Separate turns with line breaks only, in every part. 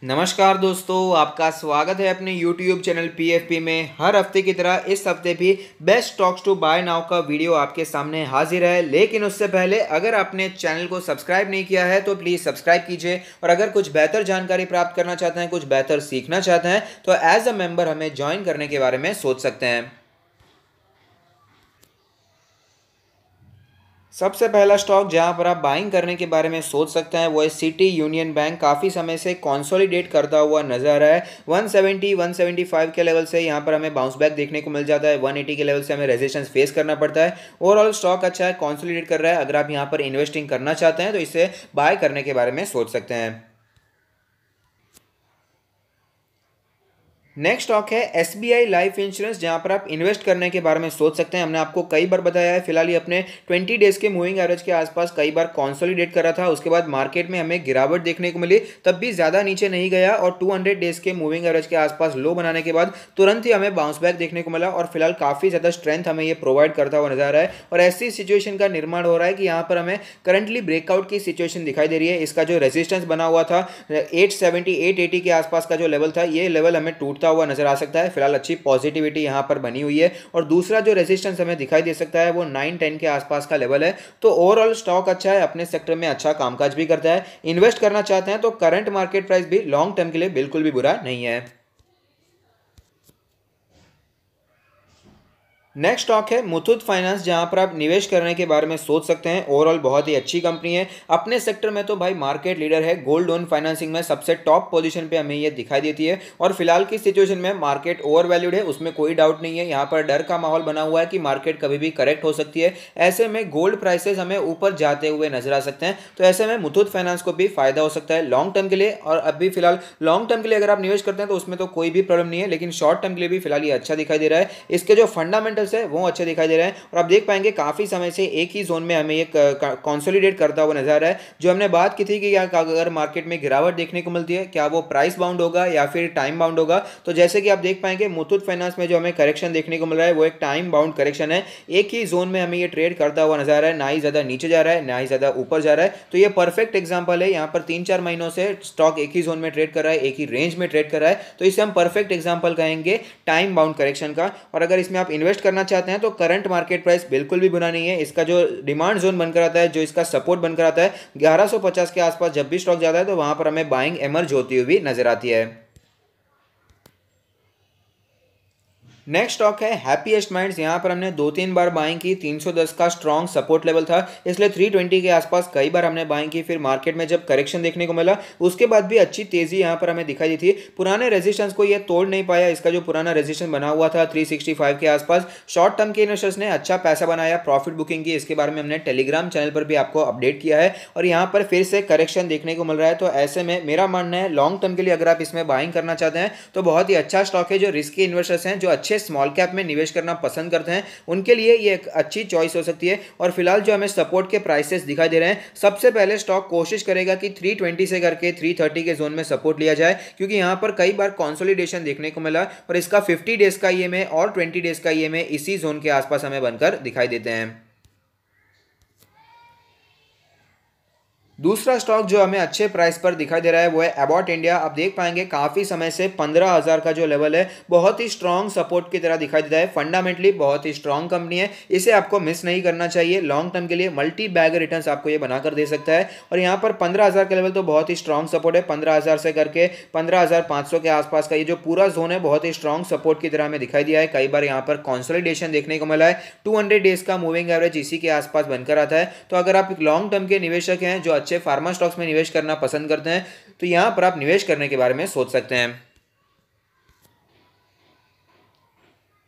नमस्कार दोस्तों, आपका स्वागत है अपने YouTube चैनल PFP में। हर हफ्ते की तरह इस हफ्ते भी best stocks to buy now का वीडियो आपके सामने हाजिर है। लेकिन उससे पहले अगर आपने चैनल को सब्सक्राइब नहीं किया है तो प्लीज़ सब्सक्राइब कीजिए, और अगर कुछ बेहतर जानकारी प्राप्त करना चाहते हैं, कुछ बेहतर सीखना चाहते हैं तो एज अ मेंबर हमें ज्वाइन करने के बारे में सोच सकते हैं। सबसे पहला स्टॉक जहां पर आप बाइंग करने के बारे में सोच सकते हैं वो है सिटी यूनियन बैंक। काफ़ी समय से कंसोलिडेट करता हुआ नजर आ रहा है। 170 175 के लेवल से यहां पर हमें बाउंस बैक देखने को मिल जाता है। 180 के लेवल से हमें रेजिस्टेंस फेस करना पड़ता है। ओवरऑल स्टॉक अच्छा है, कंसोलिडेट कर रहा है। अगर आप यहां पर इन्वेस्टिंग करना चाहते हैं तो इसे बाय करने के बारे में सोच सकते हैं। नेक्स्ट स्टॉक है एसबीआई लाइफ इंश्योरेंस, जहां पर आप इन्वेस्ट करने के बारे में सोच सकते हैं। हमने आपको कई बार बताया है। फिलहाल ये अपने 20 डेज के मूविंग एवरेज के आसपास कई बार कंसोलिडेट कर रहा था। उसके बाद मार्केट में हमें गिरावट देखने को मिली, तब भी ज़्यादा नीचे नहीं गया और 200 डेज के मूविंग एवरेज के आसपास लो बनाने के बाद तुरंत ही हमें बाउंस बैक देखने को मिला और फिलहाल काफ़ी ज़्यादा स्ट्रेंथ हमें ये प्रोवाइड करता हुआ नजर आ रहा है। और ऐसी सिचुएशन का निर्माण हो रहा है कि यहाँ पर हमें करंटली ब्रेकआउट की सिचुएशन दिखाई दे रही है। इसका जो रेजिस्टेंस बना हुआ था 870 880 के आसपास का जो लेवल था, ये लेवल हमें टूटता हुआ नजर आ सकता है। फिलहाल अच्छी पॉजिटिविटी यहां पर बनी हुई है। और दूसरा जो रेजिस्टेंस हमें दिखाई दे सकता है वो 910 के आसपास का लेवल है। तो ओवरऑल स्टॉक अच्छा है, अपने सेक्टर में अच्छा कामकाज भी करता है। इन्वेस्ट करना चाहते हैं तो करंट मार्केट प्राइस भी लॉन्ग टर्म के लिए बिल्कुल भी बुरा नहीं है। नेक्स्ट स्टॉक है मुथूट फाइनेंस, जहां पर आप निवेश करने के बारे में सोच सकते हैं। ओवरऑल बहुत ही अच्छी कंपनी है। अपने सेक्टर में तो भाई मार्केट लीडर है। गोल्ड लोन फाइनेंसिंग में सबसे टॉप पोजीशन पे हमें ये दिखाई देती है। और फिलहाल की सिचुएशन में मार्केट ओवर वैल्यूड है, उसमें कोई डाउट नहीं है। यहाँ पर डर का माहौल बना हुआ है कि मार्केट कभी भी करेक्ट हो सकती है। ऐसे में गोल्ड प्राइसेस हमें ऊपर जाते हुए नजर आ सकते हैं। तो ऐसे में मुथूट फाइनेंस को भी फायदा हो सकता है लॉन्ग टर्म के लिए। और अभी फिलहाल लॉन्ग टर्म के लिए अगर आप निवेश करते हैं तो उसमें तो कोई भी प्रॉब्लम नहीं है, लेकिन शॉर्ट टर्म के लिए भी फिलहाल ये अच्छा दिखाई दे रहा है। इसके जो फंडामेंटल है वो अच्छे दिखाई दे रहे हैं। और आप देख पाएंगे काफी समय से एक ही जोन में हमें ये कंसोलिडेट करता हुआ नजर आ रहा है। जो हमने बात की थी कि अगर मार्केट में गिरावट देखने को मिलती है, क्या वो प्राइस बाउंड होगा या फिर टाइम बाउंड होगा। तो जैसे कि आप देख पाएंगे मुथूट फाइनेंस में जो हमें करेक्शन देखने को मिल रहा है वो एक टाइम बाउंड करेक्शन है। एक ही जोन में हमें ये ट्रेड करता हुआ नजर आ रहा है, ना ही ज्यादा नीचे जा रहा है ना ही ज्यादा ऊपर जा रहा है। तो ये परफेक्ट एग्जांपल है। यहाँ पर 3-4 महीनों से स्टॉक एक ही जोन में ट्रेड कर रहा है, एक ही रेंज में ट्रेड कर रहा है। तो इसे हम परफेक्ट एग्जांपल कहेंगे टाइम बाउंड करेक्शन का। और अगर इसमें आप इन्वेस्ट करना चाहते हैं तो करंट मार्केट प्राइस बिल्कुल भी बुरा नहीं है। इसका जो डिमांड जोन बनकर आता है, जो इसका सपोर्ट बनकर आता है 1150 के आसपास, जब भी स्टॉक जाता है तो वहां पर हमें बाइंग एमर्ज होती हुई नजर आती है। नेक्स्ट स्टॉक है हैप्पीएस्ट माइंड्स। यहाँ पर हमने 2-3 बार बाइंग की। 310 का स्ट्रॉन्ग सपोर्ट लेवल था, इसलिए 320 के आसपास कई बार हमने बाइंग की। फिर मार्केट में जब करेक्शन देखने को मिला उसके बाद भी अच्छी तेजी यहाँ पर हमें दिखाई दी थी। पुराने रेजिस्टेंस को ये तोड़ नहीं पाया। इसका जो पुराना रेजिस्टेंस बना हुआ था 365 के आसपास, शॉर्ट टर्म के इन्वेस्टर्स ने अच्छा पैसा बनाया, प्रॉफिट बुकिंग की। इसके बारे में हमने टेलीग्राम चैनल पर भी आपको अपडेट किया है। और यहाँ पर फिर से करेक्शन देखने को मिल रहा है। तो ऐसे में मेरा मानना है लॉन्ग टर्म के लिए अगर आप इसमें बाइंग करना चाहते हैं तो बहुत ही अच्छा स्टॉक है। जो रिस्की इन्वेस्टर्स हैं, जो अच्छे स्मॉल कैप में निवेश करना पसंद करते हैं, उनके लिए ये एक अच्छी चॉइस हो सकती है। और फिलहाल जो हमें सपोर्ट के प्राइसेस दिखाई दे रहे हैं, सबसे पहले स्टॉक कोशिश करेगा कि 320 से करके 330 के जोन में सपोर्ट लिया जाए, क्योंकि यहां पर कई बार कंसोलिडेशन देखने को मिला और इसका 50 डेज का ईएमए और 20 डेज का ईएमए इसी जोन के आसपास हमें बनकर दिखाई देते हैं। दूसरा स्टॉक जो हमें अच्छे प्राइस पर दिखाई दे रहा है वो है अबॉट इंडिया। आप देख पाएंगे काफी समय से 15,000 का जो लेवल है बहुत ही स्ट्रांग सपोर्ट की तरह दिखाई देता है। फंडामेंटली बहुत ही स्ट्रांग कंपनी है, इसे आपको मिस नहीं करना चाहिए। लॉन्ग टर्म के लिए मल्टी बैग रिटर्न्स आपको ये बनाकर दे सकता है। और यहाँ पर 15,000 का लेवल तो बहुत ही स्ट्रांग सपोर्ट है। 15,000 से करके 15,500 के आसपास का ये जो पूरा जोन है बहुत ही स्ट्रांग सपोर्ट की तरह हमें दिखाई दिया है। कई बार यहाँ पर कंसोलिडेशन देखने को मिला है। 200 डेज का मूविंग एवरेज इसी के आसपास बनकर आता है। तो अगर आप लॉन्ग टर्म के निवेशक हैं जो अच्छे फार्मा स्टॉक्स में निवेश करना पसंद करते हैं तो यहां पर आप निवेश करने के बारे में सोच सकते हैं।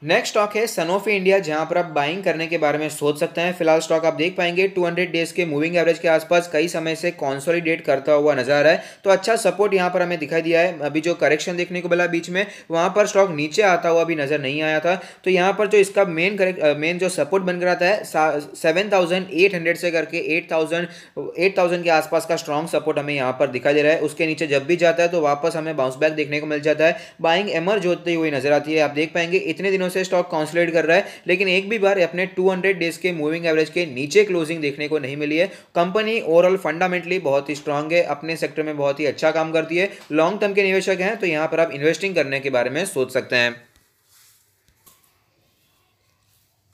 नेक्स्ट स्टॉक है सनोफी इंडिया, जहां पर आप बाइंग करने के बारे में सोच सकते हैं। फिलहाल स्टॉक आप देख पाएंगे 200 डेज के मूविंग एवरेज के आसपास कई समय से कंसोलिडेट करता हुआ नजर आ रहा है। तो अच्छा सपोर्ट यहां पर हमें दिखाई दिया है। अभी जो करेक्शन देखने को मिला बीच में, वहां पर स्टॉक नीचे आता हुआ भी नजर नहीं आया था। तो यहां पर जो इसका मेन जो सपोर्ट बनकर आता है 7,800 से करके 8,000 के आसपास का स्ट्रॉन्ग सपोर्ट हमें यहाँ पर दिखाई दे रहा है। उसके नीचे जब भी जाता है तो वापस हमें बाउंस बैक देखने को मिल जाता है। बाइंग एमर्ज होती हुई नजर आती है। आप देख पाएंगे इतने दिनों से स्टॉक कंसोलिडेट कर रहा है, लेकिन एक भी बार अपने 200 डेज के मूविंग एवरेज के नीचे क्लोजिंग देखने को नहीं मिली है। कंपनी ओवरऑल फंडामेंटली बहुत ही स्ट्रांग है, अपने सेक्टर में बहुत ही अच्छा काम करती है। लॉन्ग टर्म के निवेशक हैं तो यहां पर आप इन्वेस्टिंग करने के बारे में सोच सकते हैं।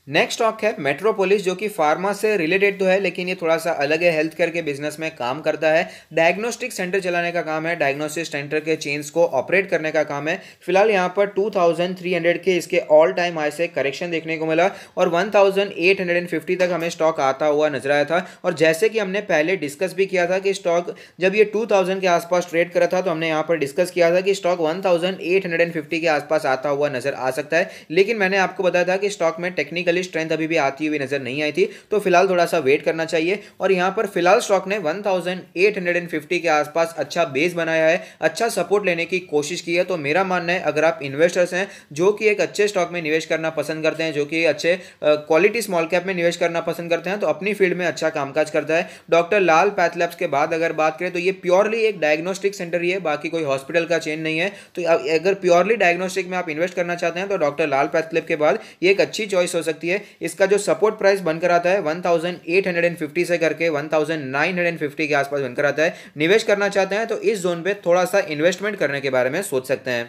नेक्स्ट स्टॉक है मेट्रोपोलिस, जो कि फार्मा से रिलेटेड तो है लेकिन ये थोड़ा सा अलग है, हेल्थ केयर के बिजनेस में काम करता है। डायग्नोस्टिक सेंटर चलाने का काम है, डायग्नोस्टिक सेंटर के चेन्स को ऑपरेट करने का काम है। फिलहाल यहाँ पर 2300 के इसके ऑल टाइम हाई से करेक्शन देखने को मिला और 1850 तक हमें स्टॉक आता हुआ नजर आया था। और जैसे कि हमने पहले डिस्कस भी किया था कि स्टॉक जब ये 2000 के आसपास ट्रेड करा था तो हमने यहाँ पर डिस्कस किया था कि स्टॉक 1850 के आसपास आता हुआ नजर आ सकता है, लेकिन मैंने आपको बताया था कि स्टॉक में टेक्निकली स्ट्रेंथ अभी भी आती हुई नजर नहीं आई थी, तो फिलहाल थोड़ा सा वेट करना चाहिए। और यहां पर फिलहाल स्टॉक ने 1850 के आसपास अच्छा बेस बनाया है, अच्छा सपोर्ट लेने की कोशिश की है। तो मेरा मानना है अगर आप इन्वेस्टर्स हैं जो कि एक अच्छे स्टॉक में निवेश करना पसंद करते हैं, जो कि अच्छे क्वालिटी स्मॉल कैप में निवेश करना पसंद करते हैं, तो अपनी फील्ड में अच्छा कामकाज करता है। डॉक्टर लाल पैथलैब्स के बाद अगर बात करें तो ये प्योरली एक डायग्नोस्टिक सेंटर ही है, बाकी कोई हॉस्पिटल का चेन नहीं है। तो अगर प्योरली डायग्नोस्टिक में आप इन्वेस्ट करना चाहते हैं तो डॉक्टर लाल पैथलैब के बाद ये एक अच्छी चॉइस हो सकती है। इसका जो सपोर्ट प्राइस बनकर आता है 1850 से करके 1950 के आसपास बनकर आता है। निवेश करना चाहते हैं तो इस जोन पे थोड़ा सा इन्वेस्टमेंट करने के बारे में सोच सकते हैं।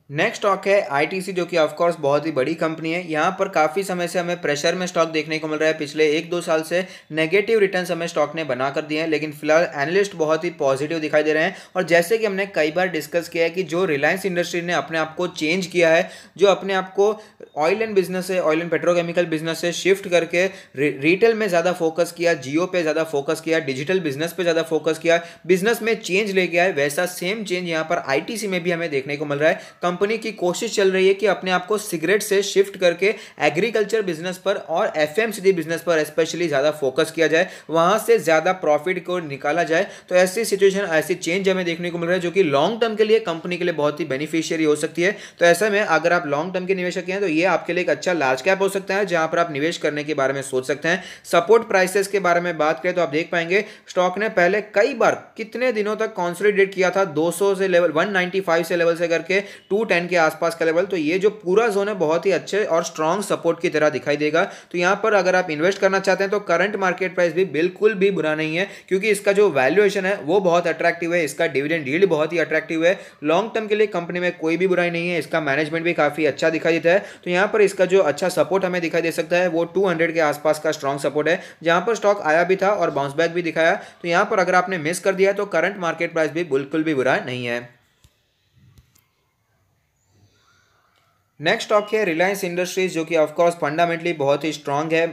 नेक्स्ट स्टॉक है आईटीसी, जो कि ऑफ कोर्स बहुत ही बड़ी कंपनी है। यहाँ पर काफ़ी समय से हमें प्रेशर में स्टॉक देखने को मिल रहा है, पिछले 1-2 साल से नेगेटिव रिटर्न्स हमें स्टॉक ने बना कर दिए हैं, लेकिन फिलहाल एनालिस्ट बहुत ही पॉजिटिव दिखाई दे रहे हैं। और जैसे कि हमने कई बार डिस्कस किया है कि जो रिलायंस इंडस्ट्री ने अपने आप को चेंज किया है, जो अपने आप को ऑयल एंड बिजनेस से, ऑयल एंड पेट्रोकेमिकल बिजनेस से शिफ्ट करके रिटेल में ज़्यादा फोकस किया, जियो पे ज़्यादा फोकस किया, डिजिटल बिजनेस पे ज़्यादा फोकस किया, बिजनेस में चेंज लेके आए, वैसा सेम चेंज यहाँ पर आईटीसी में भी हमें देखने को मिल रहा है। कंपनी की कोशिश चल रही है कि अपने आप को सिगरेट से शिफ्ट करके एग्रीकल्चर बिजनेस पर और एफएमसीजी बिजनेस पर स्पेशली ज्यादा फोकस किया जाए, वहां से ज्यादा प्रॉफिट को निकाला जाए। तो ऐसी सिचुएशन, ऐसी चेंज हमें देखने को मिल रहा है जो कि लॉन्ग टर्म के लिए कंपनी के लिए बहुत ही बेनिफिशियरी हो सकती है। तो ऐसे में अगर आप लॉन्ग टर्म के निवेशक हैं तो ये आपके लिए एक अच्छा लार्ज कैप हो सकता है जहां पर आप निवेश करने के बारे में सोच सकते हैं। सपोर्ट प्राइसेस के बारे में बात करें तो आप देख पाएंगे स्टॉक ने पहले कई बार कितने दिनों तक कंसोलिडेट किया था, 200 से लेवल 195 से लेवल से करके 210 के आसपास का लेवल। तो ये जो पूरा जोन है बहुत ही अच्छे और स्ट्रांग सपोर्ट की तरह दिखाई देगा। तो यहां पर अगर आप इन्वेस्ट करना चाहते हैं तो करंट मार्केट प्राइस भी बिल्कुल भी बुरा नहीं है, क्योंकि इसका जो वैल्यूएशन है वो बहुत अट्रैक्टिव है, इसका डिविडेंड यील्ड बहुत ही अट्रैक्टिव है। लॉन्ग टर्म के लिए कंपनी में कोई भी बुराई नहीं है, इसका मैनेजमेंट भी काफी अच्छा दिखाई देता है। तो यहां पर इसका जो अच्छा सपोर्ट हमें दिखाई दे सकता है वो 200 के आसपास का स्ट्रांग सपोर्ट है, जहां पर स्टॉक आया भी था और बाउंस बैक भी दिखाया। तो यहां पर अगर आपने मिस कर दिया तो करंट मार्केट प्राइस भी बिल्कुल भी बुरा नहीं है। नेक्स्ट स्टॉक है रिलायंस इंडस्ट्रीज, जो कि ऑफ कोर्स फंडामेंटली बहुत ही स्ट्रांग है,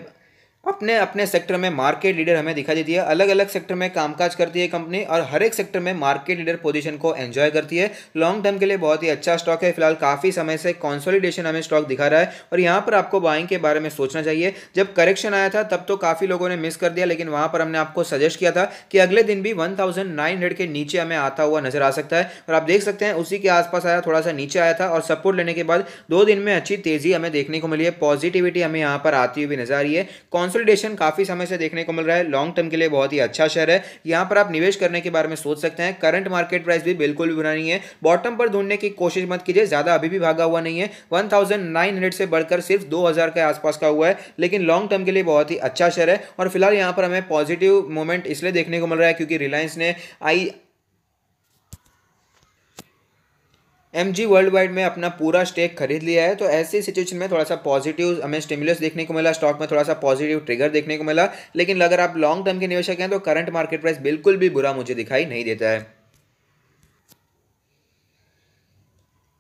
अपने अपने सेक्टर में मार्केट लीडर हमें दिखाई देती है। अलग अलग सेक्टर में कामकाज करती है कंपनी और हर एक सेक्टर में मार्केट लीडर पोजीशन को एंजॉय करती है। लॉन्ग टर्म के लिए बहुत ही अच्छा स्टॉक है। फिलहाल काफी समय से कंसोलिडेशन हमें स्टॉक दिखा रहा है और यहाँ पर आपको बाइंग के बारे में सोचना चाहिए। जब करेक्शन आया था तब तो काफी लोगों ने मिस कर दिया, लेकिन वहां पर हमने आपको सजेस्ट किया था कि अगले दिन भी 1900 के नीचे हमें आता हुआ नजर आ सकता है और आप देख सकते हैं उसी के आसपास आया, थोड़ा सा नीचे आया था और सपोर्ट लेने के बाद 2 दिन में अच्छी तेजी हमें देखने को मिली है। पॉजिटिविटी हमें यहाँ पर आती हुई नजर आ रही है। कंसोलिडेशन काफी समय से देखने को मिल रहा है, लॉन्ग टर्म के लिए बहुत ही अच्छा शेयर है। यहां पर आप निवेश करने के बारे में सोच सकते हैं। करंट मार्केट प्राइस भी बिल्कुल भी बुरा नहीं है, बॉटम पर ढूंढने की कोशिश मत कीजिए, ज्यादा अभी भी भागा हुआ नहीं है। 1900 से बढ़कर सिर्फ 2000 के आसपास का हुआ है, लेकिन लॉन्ग टर्म के लिए बहुत ही अच्छा शेयर है। और फिलहाल यहां पर हमें पॉजिटिव मोमेंट इसलिए देखने को मिल रहा है क्योंकि रिलायंस ने एमजी वर्ल्ड वाइड में अपना पूरा स्टेक खरीद लिया है। तो ऐसी सिचुएशन में थोड़ा सा पॉजिटिव हमें स्टिमुलस देखने को मिला, स्टॉक में थोड़ा सा पॉजिटिव ट्रिगर देखने को मिला। लेकिन अगर आप लॉन्ग टर्म के निवेशक हैं तो करंट मार्केट प्राइस बिल्कुल भी बुरा मुझे दिखाई नहीं देता है।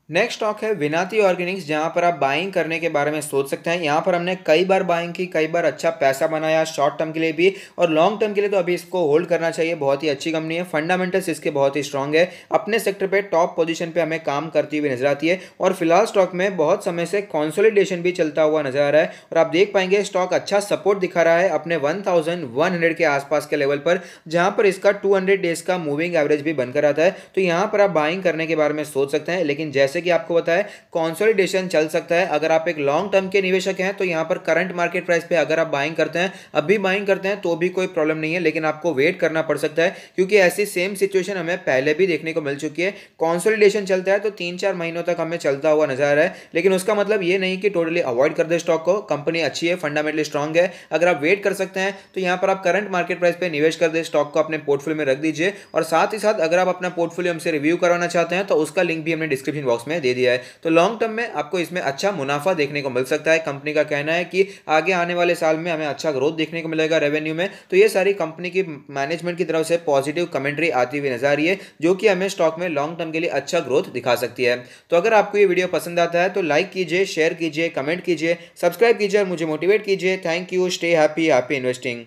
नेक्स्ट स्टॉक है विनाती ऑर्गेनिक्स, जहां पर आप बाइंग करने के बारे में सोच सकते हैं। यहां पर हमने कई बार बाइंग की, कई बार अच्छा पैसा बनाया शॉर्ट टर्म के लिए भी और लॉन्ग टर्म के लिए तो अभी इसको होल्ड करना चाहिए। बहुत ही अच्छी कंपनी है, फंडामेंटल्स इसके बहुत ही स्ट्रांग है, अपने सेक्टर पे टॉप पोजीशन पे हमें काम करती हुई नजर आती है। और फिलहाल स्टॉक में बहुत समय से कंसोलिडेशन भी चलता हुआ नजर आ रहा है और आप देख पाएंगे स्टॉक अच्छा सपोर्ट दिखा रहा है अपने 1100 के आसपास के लेवल पर, जहां पर इसका 200 डेज का मूविंग एवरेज भी बनकर आता है। तो यहां पर आप बाइंग करने के बारे में सोच सकते हैं, लेकिन जैसे जैसे कि आपको बताया कंसोलिडेशन चल सकता है। अगर आप एक लॉन्ग टर्म के निवेशक हैं तो यहाँ पर करंट मार्केट प्राइस पे अगर आप बाइंग करते हैं, अभी बाइंग करते हैं तो भी कोई प्रॉब्लम नहीं है, लेकिन आपको वेट करना पड़ सकता है क्योंकि ऐसी सेम सिचुएशन हमें पहले भी देखने को मिल चुकी है। कंसोलिडेशन चलता है तो 3-4 महीनों तक हमें चलता हुआ नजर आ रहा है, लेकिन उसका मतलब ये नहीं कि टोटली अवॉइड कर दे स्टॉक को। कंपनी अच्छी है, फंडामेंटली स्ट्रांग है, अगर आप वेट कर सकते हैं तो यहाँ पर आप करंट मार्केट प्राइस पे निवेश कर दे, स्टॉक को अपने पोर्टफोलियो में रख दीजिए। और साथ ही साथ अगर आप अपना पोर्टफोलियो हमसे रिव्यू करवाना चाहते हैं तो उसका लिंक भी हमने डिस्क्रिप्शन बॉक्स में दे दिया है। तो लॉन्ग टर्म में आपको इसमें अच्छा मुनाफा देखने को मिल सकता है। कंपनी का कहना है कि आगे आने वाले साल में हमें अच्छा ग्रोथ देखने को मिलेगा रेवेन्यू में। तो ये सारी कंपनी की मैनेजमेंट की तरफ से पॉजिटिव कमेंट्री आती हुई नजर आ रही है, जो कि हमें स्टॉक में लॉन्ग टर्म के लिए अच्छा ग्रोथ दिखा सकती है। तो अगर आपको ये वीडियो पसंद आता है तो लाइक कीजिए, शेयर कीजिए, कमेंट कीजिए, सब्सक्राइब कीजिए और मुझे मोटिवेट कीजिए। Thank you, stay happy, happy investing.